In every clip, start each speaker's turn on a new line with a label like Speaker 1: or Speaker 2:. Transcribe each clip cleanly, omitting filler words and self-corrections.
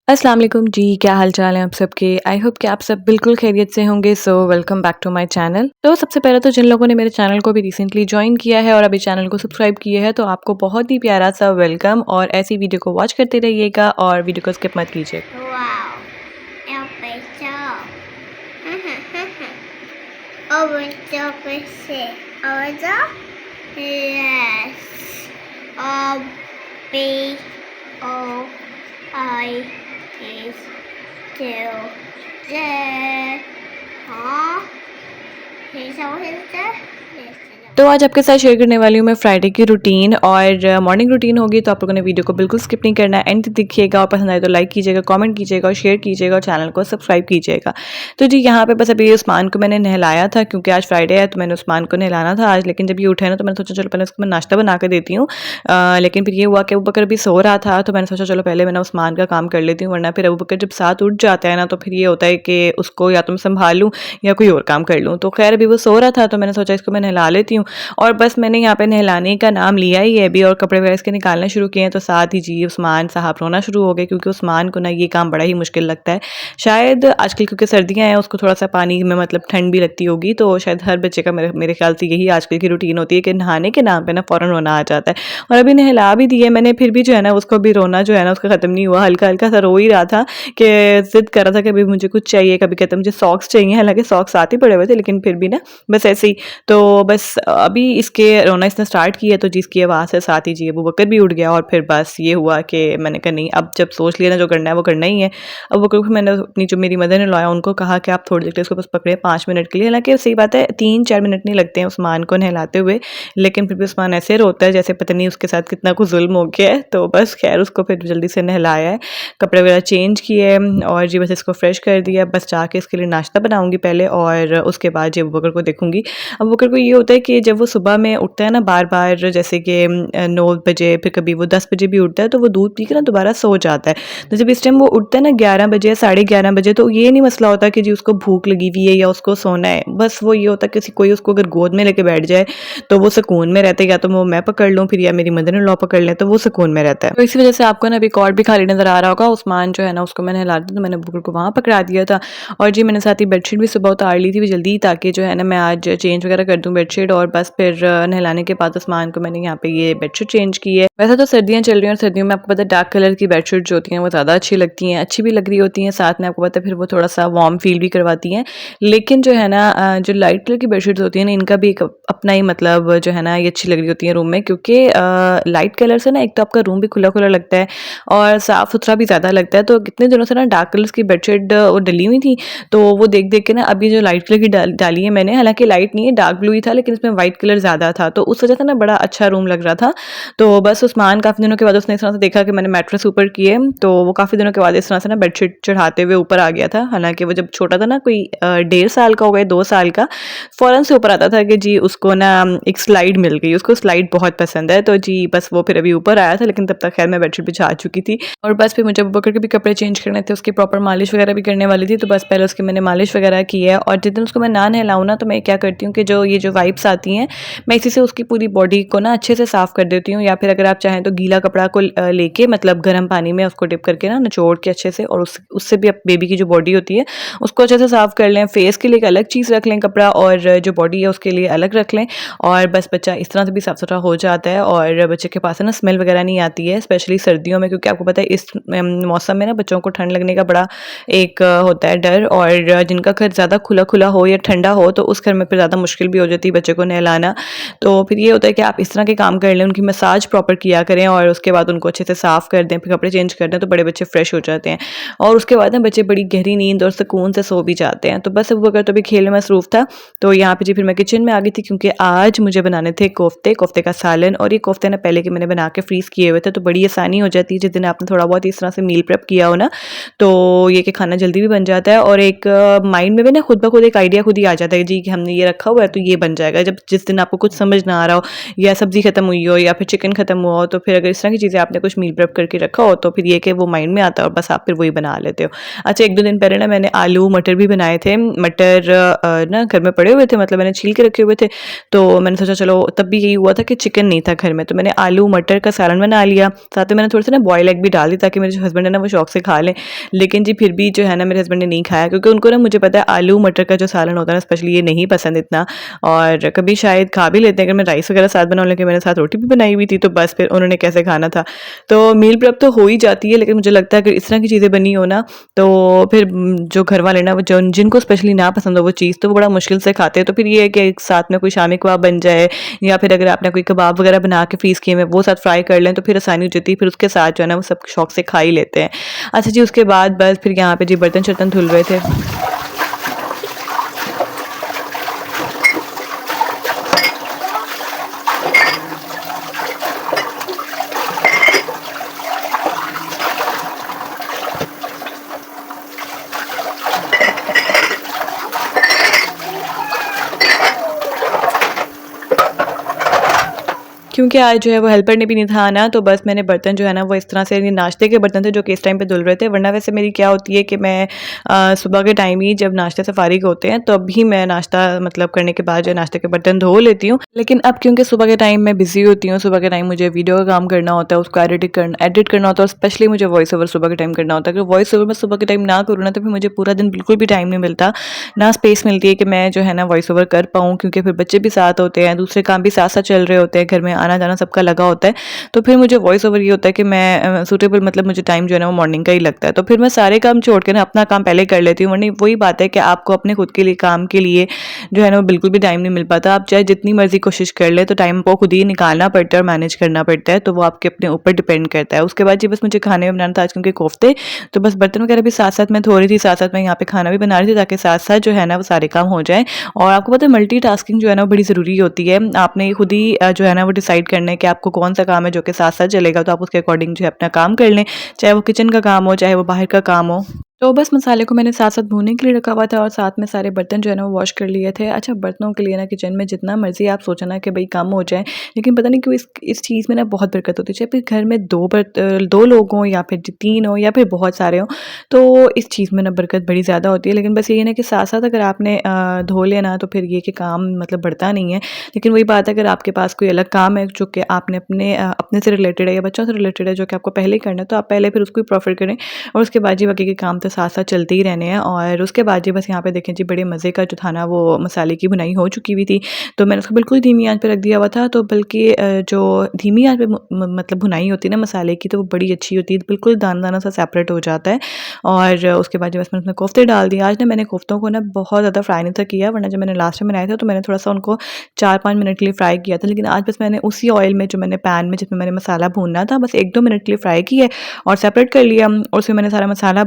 Speaker 1: अस्सलाम वालेकुम जी, क्या हाल चाल है आप सबके। आई होप कि आप सब बिल्कुल खैरियत से होंगे। So welcome back to my channel. तो सबसे पहले तो जिन लोगों ने मेरे चैनल को भी रिसेंटली ज्वाइन किया है और अभी चैनल को सब्सक्राइब किया है तो आपको बहुत ही प्यारा सा वेलकम, और ऐसी वीडियो को वॉच करते रहिएगा और वीडियो को स्किप मत कीजिएगा।
Speaker 2: Wow, eu pensou. Over você. Over? Yes. O B O I is to Z. Huh? He's over there? Yes.
Speaker 1: तो आज आपके साथ शेयर करने वाली हूँ मैं फ्राइडे की रूटीन, और मॉर्निंग रूटीन होगी तो आप लोगों ने वीडियो को बिल्कुल स्किप नहीं करना है, एंड तक देखिएगा और पसंद आए तो लाइक कीजिएगा, कमेंट कीजिएगा और शेयर कीजिएगा और चैनल को सब्सक्राइब कीजिएगा। तो जी यहाँ पे बस अभी उस्मान को मैंने नहलाया था क्योंकि आज फ्राइडे है तो मैंने उस्मान को नहलाना था आज, लेकिन जब ये उठे ना तो मैंने सोचा चलो पहले उसको मैं नाश्ता बना कर देती हूँ। लेकिन फिर ये हुआ कि अबू बकर अभी सो रहा था तो मैंने सोचा चलो पहले मैंने उस्मान का काम कर लेती हूँ, वरना फिर अबू बकर जब साथ उठ जाता है ना तो फिर ये होता है कि उसको या तो मैं संभाल लूँ या कोई और काम कर लूँ। तो खैर अभी वो सो रहा था तो मैंने सोचा इसको मैं नहला लेती हूँ, और बस मैंने यहाँ पे नहलाने का नाम लिया ही है अभी और कपड़े वगैरह इसके निकालना शुरू किए हैं तो साथ ही जी उस्मान साहब रोना शुरू हो गए, क्योंकि उस्मान को ना ये काम बड़ा ही मुश्किल लगता है। शायद आजकल क्योंकि सर्दियाँ हैं उसको थोड़ा सा पानी में मतलब ठंड भी लगती होगी, तो शायद हर बच्चे का मेरे ख्याल से यही आजकल की रूटीन होती है कि नहाने के नाम पे ना फ़ौरन रोना आ जाता है। और अभी नहला भी दिए मैंने, फिर भी जो है ना उसको भी रोना जो है ना उसका ख़त्म नहीं हुआ, हल्का हल्का सा रो ही रहा था कि ज़िद कर रहा था कि अभी मुझे कुछ चाहिए, कभी कहता मुझे सॉक्स चाहिए, हालांकि सॉक्स साथ ही पड़े हुए थे लेकिन फिर भी ना बस ऐसे ही। तो बस अभी इसके रोना इसने स्टार्ट किया तो जिसकी आवाज़ से साथ ही जी अबू बकर भी उठ गया, और फिर बस ये हुआ कि मैंने कहा नहीं, अब जब सोच लिया ना जो करना है वो करना ही है। अबू बकर को मैंने अपनी जो मेरी मदर ने लाया उनको कहा कि आप थोड़ी देर इसको बस पकड़े 5 मिनट के लिए, हालांकि सही बात है 3-4 मिनट नहीं लगते हैं उस्मान को नहलाते हुए, लेकिन फिर भी उस्मान ऐसे रोता है जैसे पता नहीं उसके साथ कितना कुछ जुल्म हो गया है। तो बस खैर उसको फिर जल्दी से नहलाया है, कपड़े वगैरह चेंज किए और जी बस इसको फ्रेश कर दिया। बस जाके इसके लिए नाश्ता बनाऊंगी पहले और उसके बाद जी अबू बकर को देखूंगी। अबू बकर को ये होता है कि जब वो सुबह में उठता है ना बार बार, जैसे कि 9 बजे, फिर कभी वो 10 बजे भी उठता है तो वो दूध पी के ना दोबारा सो जाता है। तो जब इस टाइम वो उठता है ना 11 बजे या 11:30 बजे, तो ये नहीं मसला होता कि जी उसको भूख लगी हुई है या उसको सोना है, बस वो ये होता है किसी कोई उसको अगर गोद में लेके बैठ जाए तो वो सुकून में रहता है, या तो वो मैं पकड़ लूँ फिर या मेरी मदर इन लॉ पकड़ लें तो वो सुकून में रहता है। तो इसी वजह से आपको ना अभी कॉर्ड भी खाली नजर आ रहा होगा। उस्मान जो है ना उसको मैंने हिला दिया तो मैंने बुकर को वहाँ पकड़ा दिया था, और जी मैंने साथ ही बेडशीट भी सुबह उतार ली थी जल्दी, ताकि जो है ना मैं आज चेंज वगैरह कर दूँ बेडशीट, और बस फिर नहलाने के बाद उस्मान को मैंने यहाँ पे ये बेडशीट चेंज की है। वैसे तो सर्दियाँ चल रही हैं और सर्दियों में आपको पता है डार्क कलर की बेडशीट जो होती हैं वो ज़्यादा अच्छी लगती हैं, अच्छी भी लग रही होती हैं, साथ में आपको पता है फिर वो थोड़ा सा वार्म फील भी करवाती हैं। लेकिन जो है ना जो लाइट कलर की बेडशीट्स होती हैं ना इनका भी एक अपना ही मतलब जो है ना ये अच्छी लग रही होती है रूम में, क्योंकि लाइट कलर से ना एक तो आपका रूम भी खुला खुला लगता है और साफ़ सुथरा भी ज़्यादा लगता है। तो कितने दिनों से ना डार्क कलर्स की बेडशीट वो डली हुई थी, तो वो देख देख के ना अभी जो लाइट कलर की डाली है मैंने, हालांकि लाइट नहीं है डार्क ब्लू ही था लेकिन इसमें व्हाइट कलर ज़्यादा था, तो उस वजह से ना बड़ा अच्छा रूम लग रहा था। तो बस उस्मान काफ़ी दिनों के बाद उसने इस तरह से देखा कि मैंने मैट्रेस ऊपर की है, तो वो काफ़ी दिनों के बाद इस तरह से ना बेडशीट चढ़ाते हुए ऊपर आ गया था। हालांकि वो जब छोटा था ना कोई 1.5 साल का हो गया 2 साल का, फ़ौरन से ऊपर आता था कि जी उसको ना एक स्लाइड मिल गई, उसको स्लाइड बहुत पसंद है, तो जी बस वो फिर अभी ऊपर आया था, लेकिन तब तक खैर मैं बेडशीट बिछा चुकी थी। और बस फिर मुझे अबू बकर के भी कपड़े चेंज करने थे, उसकी प्रॉपर मालिश वगैरह भी करने वाली थी, तो बस पहले उसकी मैंने मालिश वगैरह की है। और जिस दिन उसको मैं ना नहलाऊँ ना तो मैं क्या करती हूँ कि जो ये जो वाइप्स आती हैं मैं इसी से उसकी पूरी बॉडी को ना अच्छे से साफ़ कर देती हूँ, या फिर अगर आप चाहें तो गीला कपड़ा को लेके मतलब गर्म पानी में उसको डिप करके ना निचोड़ के अच्छे से, और उससे भी बेबी की जो बॉडी होती है उसको अच्छे से साफ़ कर लें। फेस के लिए एक अलग चीज़ रख लें कपड़ा, और जो बॉडी है उसके लिए अलग रख लें, और बस बच्चा इस तरह से भी साफ़ सुथरा हो जाता है और बच्चे के पास है ना स्मेल वगैरह नहीं आती है, स्पेशली सर्दियों में, क्योंकि आपको पता है इस मौसम में ना बच्चों को ठंड लगने का बड़ा एक होता है डर, और जिनका घर ज़्यादा खुला खुला हो या ठंडा हो तो उस घर में फिर ज़्यादा मुश्किल भी हो जाती है बच्चे को नहलाना। तो फिर ये होता है कि आप इस तरह के काम कर लें, उनकी मसाज प्रॉपर किया करें और उसके बाद उनको अच्छे से साफ़ कर दें, फिर कपड़े चेंज कर दें तो बड़े बच्चे फ्रेश हो जाते हैं, और उसके बाद ना बच्चे बड़ी गहरी नींद और सुकून से सो भी जाते हैं। तो बस अब अगर तो भी खेल में मसरूफ़ था, तो यहाँ पे जी फिर मैं किचन में आ गई थी, क्योंकि आज मुझे बनाने थे कोफ्ते का सालन, और ये कोफ्ते ना पहले के मैंने बना के फ्रीज़ किए हुए थे, तो बड़ी आसानी हो जाती है जिस दिन आपने थोड़ा बहुत इस तरह से मील प्रेप किया हो ना, तो ये कि खाना जल्दी भी बन जाता है, और एक माइंड में भी ना खुद ब खुद एक आइडिया खुद ही आ जाता है जी कि हमने ये रखा हुआ है तो ये बन जाएगा। जब जिस दिन आपको कुछ समझ ना आ रहा हो या सब्ज़ी ख़त्म हुई हो या फिर चिकन ख़त्म हुआ हो, तो फिर अगर इस तरह की चीज़ें आपने कुछ मील प्रेप करके रखा हो तो फिर ये कि वो माइंड में आता है और बस आप फिर वही बना लेते हो। अच्छा, 1-2 दिन पहले ना मैंने आलू मटर भी बनाए थे। मटर ना घर में पड़े हुए थे, मतलब मैंने छील के रखे हुए थे, तो मैंने सोचा चलो, तब भी यही हुआ था कि चिकन नहीं था घर में, तो मैंने आलू मटर का सालन बना लिया। साथ में मैंने थोड़ा-सा ना बॉयल एग भी डाल दी ताकि मेरे जो हस्बैंड है ना वो शौक से खा लें। लेकिन जी फिर भी जो है ना मेरे हस्बैंड ने नहीं खाया, क्योंकि उनको ना, मुझे पता है, आलू मटर का जो सालन होता है ना स्पेशली, ये नहीं पसंद इतना, और कभी शायद खा भी लेते हैं अगर मैं राइस वगैरह साथ बनाऊँ, लेकिन मैंने साथ रोटी भी बनाई हुई थी, तो बस फिर उन्होंने कैसे खाना था। तो मील प्रेप तो हो ही जाती है, लेकिन मुझे लगता है अगर इस तरह की चीज़ें बनी हो ना, तो फिर जो घर वाले ना, वो जो जिनको स्पेशली ना पसंद हो वो चीज़, तो वो बड़ा मुश्किल से खाते हैं। तो फिर ये है कि एक साथ में कोई शामी कबाब बन जाए, या फिर अगर आपने कोई कबाब वगैरह बना के फ्रीज़ किए हुए वो साथ फ्राई कर लें, तो फिर आसानी हो जाती है, फिर उसके साथ जो है ना वो सब शौक से खा ही लेते हैं। अच्छा जी, उसके बाद बस फिर यहाँ पे जी बर्तन-शर्तन धुल रहे थे। क्योंकि आज जो है वो हेल्पर ने भी नहीं था आना, तो बस मैंने बर्तन जो है ना वो इस तरह से, ये नाश्ते के बर्तन थे जो कि इस टाइम पे धुल रहे थे। वरना वैसे मेरी क्या होती है कि मैं सुबह के टाइम ही जब नाश्ते से फारिग होते हैं तब ही मैं नाश्ता मतलब करने के बाद जो है नाश्ते के बर्तन धो लेती हूँ। लेकिन अब क्योंकि सुबह के टाइम मैं बिज़ी होती हूँ, सुबह के टाइम मुझे वीडियो का काम करना होता है, उसको एडिट करना होता है, और स्पेशली मुझे वॉइस ओवर सुबह के टाइम करना होता है। अगर वॉइस ओवर मैं सुबह के टाइम ना करूँ ना, तो फिर मुझे पूरा दिन बिल्कुल भी टाइम नहीं मिलता, ना स्पेस मिलती है कि मैं जो है ना वॉइस ओवर कर पाऊँ, क्योंकि फिर बच्चे भी साथ होते हैं, दूसरे काम भी साथ-साथ चल रहे होते हैं, घर में आना-जाना सबका लगा होता है। तो फिर मुझे वॉइस ओवर ये होता है कि मैं सूटेबल, मतलब मुझे टाइम जो है ना वो मॉर्निंग का ही लगता है। तो फिर मैं सारे काम छोड़ के ना अपना काम पहले कर लेती हूँ, वरना वही बात है कि आपको अपने खुद के लिए, काम के लिए जो है ना वो बिल्कुल भी टाइम नहीं मिल पाता। आप चाहे जितनी मर्ज़ी कोशिश कर लें, तो टाइम आपको खुद ही निकालना पड़ता है और मैनेज करना पड़ता है, तो वो आपके अपने ऊपर डिपेंड करता है। उसके बाद जी बस मुझे खाने में बनाना था आज, क्योंकि कोफ्ते, तो बस बर्तन वगैरह भी साथ-साथ मैं धो रही थी, साथ-साथ मैं यहाँ पे खाना भी बना रही थी, ताकि साथ-साथ जो है ना वो सारे काम हो जाएँ। और आपको पता है मल्टीटास्किंग जो है ना वो बड़ी ज़रूरी होती है। आपने खुद ही जो है ना वो डिसाइड करना है कि आपको कौन-सा काम है जो कि साथ-साथ चलेगा, तो आप उसके अकॉर्डिंग जो है अपना काम कर लें, चाहे वो किचन का काम हो, चाहे वो बाहर का काम हो। तो बस मसाले को मैंने साथ-साथ भूनने के लिए रखा हुआ था, और साथ में सारे बर्तन जो है ना वो वॉश कर लिए थे। अच्छा, बर्तनों के लिए ना किचन में जितना मर्ज़ी आप सोचो ना कि भई कम हो जाए, लेकिन पता नहीं क्यों इस चीज़ में ना बहुत बरकत होती है। चाहे फिर घर में 2 लोग हों, या फिर 3 हों, या फिर बहुत सारे हों, तो इस चीज़ में ना बरकत बड़ी ज़्यादा होती है। लेकिन बस ये है ना कि साथ-साथ अगर आपने धो लिया ना, तो फिर ये कि काम मतलब बढ़ता नहीं है। लेकिन वही बात है, अगर आपके पास कोई अलग काम है जो कि आपने अपने से रिलेटेड है या बच्चों से रिलेटेड है, जो कि आपको पहले ही करना है, तो आप पहले फिर उसको ही प्रेफ़र करें, और उसके बाद जी बाकी के काम तो साथ-साथ चलते ही रहने हैं। और उसके बाद जी बस यहाँ पे देखें जी, बड़े मज़े का जो था ना वो मसाले की भुनाई हो चुकी हुई थी, तो मैंने उसको बिल्कुल धीमी आँच पे रख दिया हुआ था। तो बल्कि जो धीमी आँच पे मतलब भुनाई होती है ना मसाले की, तो वो बड़ी अच्छी होती है, बिल्कुल दाना-दाना सा सेपरेट हो जाता है। और उसके बाद जो बस मैंने उसमें कोफ्ते डाल दिए। आज ना मैंने कोफ्तों को ना बहुत ज़्यादा फ्राई नहीं था किया, वरना जब मैंने लास्ट टाइम बनाया था तो मैंने थोड़ा-सा उनको 4-5 मिनट के लिए फ्राई किया था। लेकिन आज बस मैंने उसी ऑयल में, जो मैंने पैन में जिसमें मैंने मसाला भूनना था, बस 1-2 मिनट के लिए फ्राई किया और सेपरेट कर लिया, और उसमें मैंने सारा मसाला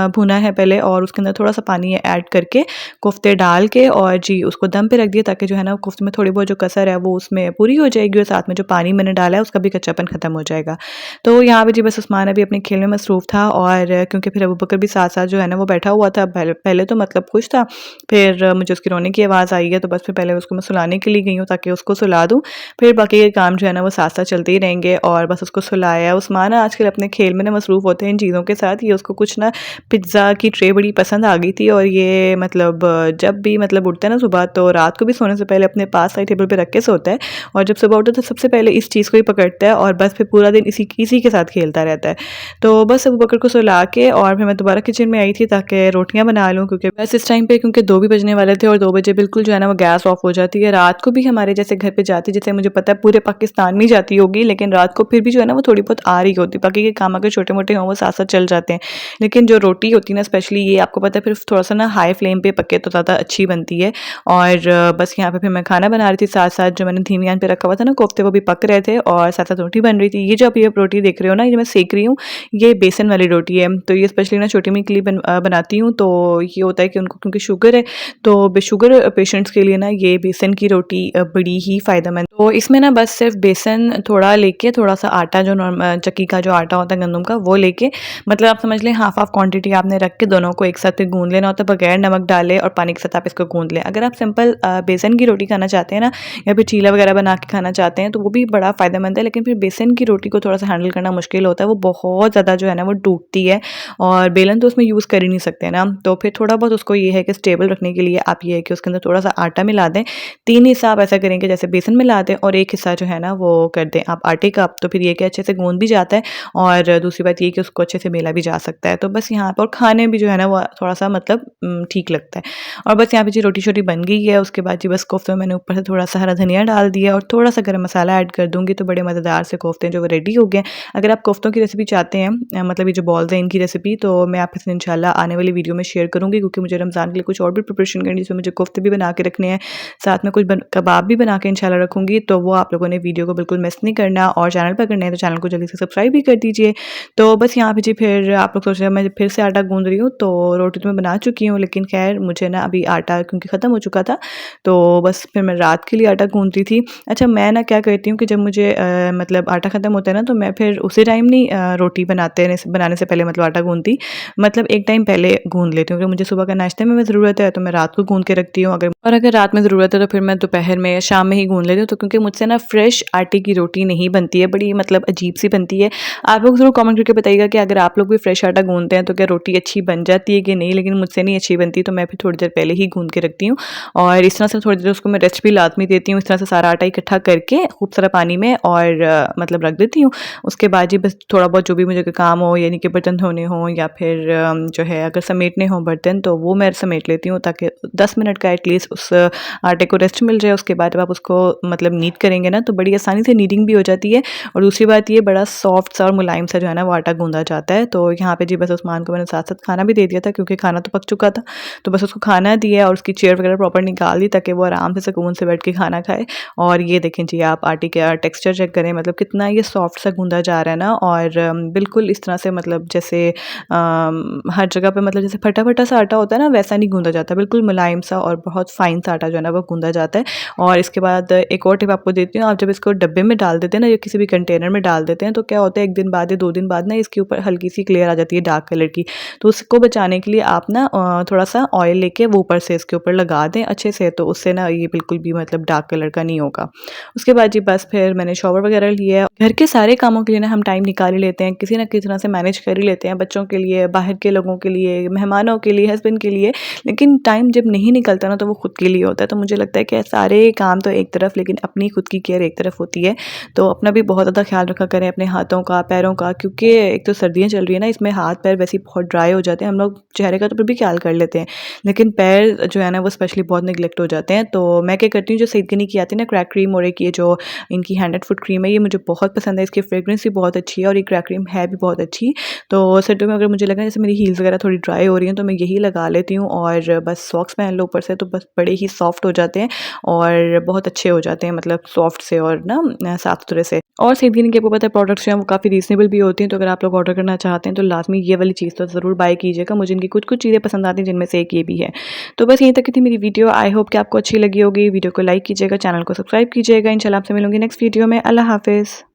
Speaker 1: भुना है पहले, और उसके अंदर थोड़ा-सा पानी ऐड करके कोफ्ते डाल के और जी उसको दम पे रख दिया, ताकि जो है ना कोफ्ते में थोड़ी बहुत जो कसर है वो उसमें पूरी हो जाएगी, और साथ में जो पानी मैंने डाला है उसका भी कच्चापन खत्म हो जाएगा। तो यहाँ पे जी बस उस्मान अभी अपने खेल में मसरूफ़ था, और क्योंकि फिर अबू बकर भी साथ-साथ जो है ना वो बैठा हुआ था। पहले पहले तो मतलब खुश था, फिर मुझे उसकी रोने की आवाज़ आई है, तो बस फिर पहले उसको मैं सुलाने के लिए गई हूँ ताकि उसको सुला दूँ, फिर बाकी के काम जो है ना वो साथ-साथ चलते ही रहेंगे, और बस उसको सुलाया। उस्मान आजकल अपने खेल में ना मसरूफ़ होते हैं इन चीज़ों के साथ। ये उसको कुछ ना पिज़्ज़ा की ट्रे बड़ी पसंद आ गई थी, और ये मतलब जब भी मतलब उठता है ना सुबह, तो रात को भी सोने से पहले अपने पास साइड टेबल पे रख के सोता है, और जब सुबह उठता है तो सबसे पहले इस चीज़ को ही पकड़ता है, और बस फिर पूरा दिन इसी के साथ खेलता रहता है। तो बस अबू बकर को सुला के और फिर मैं दोबारा किचन में आई थी ताकि रोटियाँ बना लूँ, क्योंकि बस इस टाइम पे क्योंकि 2 भी बजने वाले थे, और 2 बजे बिल्कुल जो है ना वो गैस ऑफ हो जाती है। रात को भी हमारे जैसे घर पे जाती, जैसे मुझे पता है पूरे पाकिस्तान में जाती होगी, लेकिन रात को फिर भी जो है ना वो थोड़ी बहुत आ रही होती। बाकी के काम अगर छोटे-मोटे हों वो साथ-साथ चल जाते हैं, लेकिन जो रोटी होती है ना स्पेशली, ये आपको पता है फिर थोड़ा-सा ना हाई फ्लेम पे पके तो ज़्यादा अच्छी बनती है। और बस यहाँ पे फिर मैं खाना बना रही थी, साथ-साथ जो मैंने धीमी आँच पे रखा हुआ था ना कोफ्ते, वो भी पक रहे थे, और साथ-साथ रोटी बन रही थी। ये जो आप ये रोटी देख रहे हो ना, ये मैं सेक रही हूँ, ये बेसन वाली रोटी है। तो ये स्पेशली ना छोटी मम्मी के लिए बनाती हूँ, तो ये होता है कि उनको क्योंकि शुगर है, तो शुगर पेशेंट्स के लिए ना ये बेसन की रोटी बड़ी ही फ़ायदेमंद। तो इसमें ना बस सिर्फ बेसन थोड़ा लेके, थोड़ा-सा आटा जो चक्की का जो आटा होता है गंदम का, वो लेके, मतलब आप समझ लें हाफ़ हाफ़ क्वांटिटी आपने रख के दोनों को एक साथ फिर गूंद लेना होता है बगैर नमक डाले, और पानी के साथ आप इसको गूंद लें। अगर आप सिंपल बेसन की रोटी खाना चाहते हैं ना, या फिर चीला वगैरह बना के खाना चाहते हैं, तो वो भी बड़ा फ़ायदेमंद है। लेकिन फिर बेसन की रोटी को थोड़ा सा हैंडल करना मुश्किल होता है, वो बहुत ज़्यादा जो है ना वो टूटती है, और बेलन तो उसमें यूज़ कर ही नहीं सकते ना। तो फिर थोड़ा बहुत उसको ये है कि स्टेबल रखने के लिए आप ये है कि उसके अंदर थोड़ा सा आटा मिला दें। 3 हिस्सा आप ऐसा करेंगे जैसे बेसन मिला दें, और एक हिस्सा जो है ना वो कर दें आप आटे का। तो फिर ये कि अच्छे से गूंद भी जाता है, और दूसरी बात ये कि उसको अच्छे से बेला भी जा सकता है। तो बस यहाँ पर, और खाने भी जो है ना वो थोड़ा सा मतलब ठीक लगता है। और बस यहाँ पे जी रोटी शोटी बन गई है। उसके बाद जी बस कोफ्ते में मैंने ऊपर से थोड़ा सा हरा धनिया डाल दिया, और थोड़ा सा गरम मसाला ऐड कर दूँगी, तो बड़े मज़ेदार से कोफ्ते जो वो रेडी हो गए। अगर आप कोफ्तों की रेसिपी चाहते हैं, मतलब ये जो बॉल्स हैं इनकी रेसिपी, तो मैं आपके साथ इंशाल्लाह आने वाली वीडियो में शेयर करूँगी, क्योंकि मुझे रमज़ान के लिए कुछ और भी प्रिपरेशन करनी है, जिसमें मुझे कोफ्ते भी बना के रखने हैं, साथ में कुछ कबाब भी बना के इंशाल्लाह रखूँगी। तो वो आप लोगों ने वीडियो को बिल्कुल मिस नहीं करना, और चैनल पर करना है तो चैनल को जल्दी से सब्सक्राइब भी कर दीजिए। तो बस यहाँ पे जी फिर आप लोग सोच रहे हैं मैं फिर से आटा गूँध रही हूँ, तो रोटी तो मैं बना चुकी हूँ, लेकिन खैर मुझे ना अभी आटा क्योंकि ख़त्म हो चुका था, तो बस फिर मैं रात के लिए आटा गूँध रही थी। अच्छा, मैं ना क्या करती हूँ कि जब मुझे मतलब आटा ख़त्म होता है ना, तो मैं फिर उसी टाइम नहीं रोटी बनाने से पहले मतलब आटा गूँधती, मतलब एक टाइम पहले गूँध लेती हूँ। अगर मुझे सुबह का नाश्ते में ज़रूरत है तो मैं रात को गूँध के रखती हूँ, अगर रात में ज़रूरत है तो फिर मैं दोपहर में या शाम में ही गूँध लेती हूँ। तो क्योंकि मुझसे ना फ्रेश आटे की रोटी नहीं बनती है, बड़ी मतलब अजीब सी बनती है। आप लोग ज़रूर कमेंट करके बताइएगा कि अगर आप लोग भी फ्रेश आटा गूँधते हैं तो क्या रोटी अच्छी बन जाती है कि नहीं, लेकिन मुझसे नहीं अच्छी बनती, तो मैं फिर थोड़ी देर पहले ही गूँध के रखती हूँ, और इस तरह से थोड़ी देर उसको मैं रेस्ट भी लाज़मी देती हूँ। इस तरह से सारा आटा इकट्ठा करके खूब सारा पानी में और मतलब रख देती हूँ। उसके बाद जी बस थोड़ा बहुत जो भी मुझे काम हो, यानी कि बर्तन धोने हों, या फिर जो है अगर समेटने हों बर्तन, तो वो मैं समेट लेती हूँ, ताकि 10 मिनट का एटलीस्ट उस आटे को रेस्ट मिल जाए। उसके बाद जब आप उसको मतलब नीड करेंगे ना, तो बड़ी आसानी से नीडिंग भी हो जाती है, और दूसरी बात ये बड़ा सॉफ्ट सा और मुलायम सा जो है ना वो आटा गूँधा जाता है। तो यहाँ पे जी बस उस्मान को मैंने साथ-साथ खाना भी दे दिया था, क्योंकि खाना तो पक चुका था, तो बस उसको खाना दिया और उसकी चेयर वगैरह प्रॉपर निकाल दी, ताकि वो आराम से सुकून से बैठ के खाना खाए। और ये देखें जी, आप आटे का टेक्सचर चेक करें, मतलब कितना ये सॉफ्ट सा गूँधा जा रहा है ना, और बिल्कुल इस तरह से मतलब जैसे हर जगह पे मतलब जैसे फटा-फटा सा आटा होता है ना, वैसा नहीं गूँधा जाता, बिल्कुल मुलायम सा और बहुत फाइन सा आटा जो है ना वो गूँधा जाता है। और इसके बाद एक और टिप आपको देती हूँ, आप जब इसको डब्बे में डाल देते हैं ना, या किसी भी कंटेनर में डाल देते हैं, तो क्या होता है 1 दिन बाद या 2 दिन बाद ना इसके ऊपर हल्की सी क्लेयर आ जाती है डार्क कलर की। तो उसको बचाने के लिए आप ना थोड़ा सा ऑयल लेके वो ऊपर से इसके ऊपर लगा दें अच्छे से, तो उससे ना ये बिल्कुल भी मतलब डार्क कलर का नहीं होगा। उसके बाद जी बस फिर मैंने शॉवर वगैरह लिया है। घर के सारे कामों के लिए ना हम टाइम निकाल ही लेते हैं, किसी ना किसी तरह से मैनेज कर ही लेते हैं, बच्चों के लिए, बाहर के लोगों के लिए, मेहमानों के लिए, हस्बैंड के लिए। लेकिन टाइम जब नहीं निकलता ना, तो वो खुद के लिए होता है। तो मुझे लगता है कि सारे काम तो एक तरफ, लेकिन अपनी खुद की केयर एक तरफ होती है। तो अपना भी बहुत ज़्यादा ख्याल रखा करें, अपने हाथों का, पैरों का, क्योंकि एक तो सर्दियाँ चल रही है ना, इसमें हाथ पैर वैसे ही बहुत ड्राई हो जाते हैं। हम लोग चेहरे का तो फिर भी ख्याल कर लेते हैं, लेकिन पैर जो है ना वो स्पेशली बहुत निगलेक्ट हो जाते हैं। तो मैं क्या करती हूँ, जो सईदगनी की आती है ना क्रैक क्रीम, और एक ये जो इनकी हैंड एंड फुट क्रीम है, ये मुझे बहुत पसंद है। इसकी फ्रेग्रेंस भी बहुत अच्छी है, और ये क्रैक क्रीम है भी बहुत अच्छी। तो सर्दियों में अगर मुझे लगा जैसे मेरी हील्स वगैरह थोड़ी ड्राई हो रही हैं, तो मैं यही लगा लेती हूँ, और बस सॉक्स पहन लो ऊपर से, तो बस बड़े ही सॉफ्ट हो जाते हैं और बहुत अच्छे हो जाते हैं, मतलब सॉफ्ट से और ना साफ सुथरे से। और सईदगनी के आपको पता है प्रोडक्ट्स जो हैं वो काफ़ी रीजनेबल भी होती हैं। तो अगर आप लोग ऑर्डर करना चाहते हैं तो लाजमी ये वाली चीज़ तो ज़रूर बाय कीजिएगा। मुझे इनकी कुछ चीज़ें पसंद आती हैं, जिनमें से एक ये भी है। तो बस यहीं तक की थी मेरी वीडियो। आई होप कि आपको अच्छी लगी होगी। वीडियो को लाइक कीजिएगा, चैनल को सब्सक्राइब कीजिएगा। इंशाल्लाह आपसे मिलूंगी नेक्स्ट वीडियो में। अल्लाह हाफिज़।